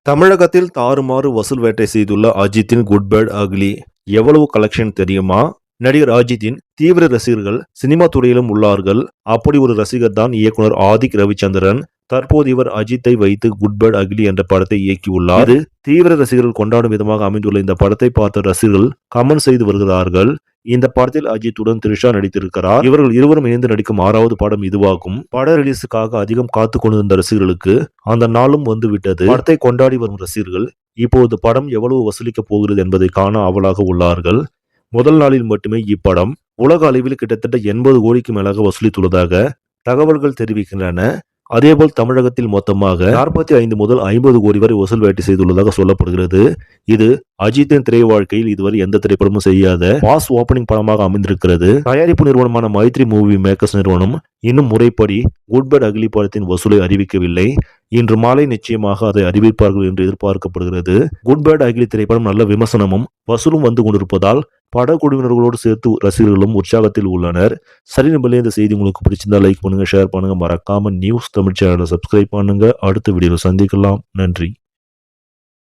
தமிழகத்தில் தாறுமாறு வசூல் வேட்டை செய்துள்ள அஜித்தின் குட் பேட் அக்லி எவ்வளவு கலெக்ஷன் தெரியுமா? நடிகர் அஜித்தின் தீவிர ரசிகர்கள் சினிமா துறையிலும் உள்ளார்கள். அப்படி ஒரு ரசிகர் தான் இயக்குனர் ஆதிக் ரவிச்சந்திரன். தற்போது இவர் அஜித்தை வைத்து குட் பேட் அக்லி என்ற படத்தை இயக்கியுள்ளார். இது தீவிர ரசிகர்கள் கொண்டாடும் விதமாக அமைந்துள்ள இந்த படத்தை பார்த்த ரசிகர்கள் கமெண்ட் செய்து வருகிறார்கள். இந்த படத்தில் அஜித்துடன் த்ரிஷா நடித்திருக்கிறார். இவர்கள் இருவரும் இணைந்து நடிக்கும் 6வது படம் இதுவாகும். பட ரிலீஸுக்காக அதிகம் காத்து கொண்டிருந்த ரசிகர்களுக்கு அந்த நாளும் வந்து விட்டது. படத்தை கொண்டாடி வரும் ரசிகர்கள் இப்போது படம் எவ்வளவு வசூலிக்க போகிறது என்பதை காண ஆவலாக உள்ளார்கள். முதல் நாளில் மட்டுமே இப்படம் உலக அளவில் கிட்டத்தட்ட 80 கோடிக்கு மேலாக வசூலித்துள்ளதாக தகவல்கள் தெரிவிக்கின்றன. அதேபோல் தமிழகத்தில் மொத்தமாக 45 முதல் 50 கோடி வரை வசூல் வேட்டை செய்துள்ளதாக சொல்லப்படுகிறது. இது அஜித்தின் திரை வாழ்க்கையில் இதுவரை எந்த திரைப்படமும் செய்யாத மாஸ் ஓபனிங் படமாக அமைந்திருக்கிறது. தயாரிப்பு நிறுவனமான மைத்ரி மூவி மேக்கர்ஸ் நிறுவனம் இன்னும் முறைப்படி குட் பேட் அக்லி படத்தின் வசூலை அறிவிக்கவில்லை. இன்று மாலை நிச்சயமாக அதை அறிவிப்பார்கள் என்று எதிர்பார்க்கப்படுகிறது. குட் பேட் அக்லி திரைப்படம் நல்ல விமர்சனமும் வசூலும் வந்து கொண்டிருப்பதால் படக்குழுவினர்களோடு சேர்த்து ரசிகர்களும் உற்சாகத்தில் உள்ளனர். சரி நம்பளே, இந்த செய்தி உங்களுக்கு பிடிச்சிருந்தா லைக் பண்ணுங்க, ஷேர் பண்ணுங்க, மறக்காம நியூஸ் தமிழ் சேனலை சப்ஸ்கிரைப் பண்ணுங்க. அடுத்த வீடியோவில் சந்திக்கலாம். நன்றி.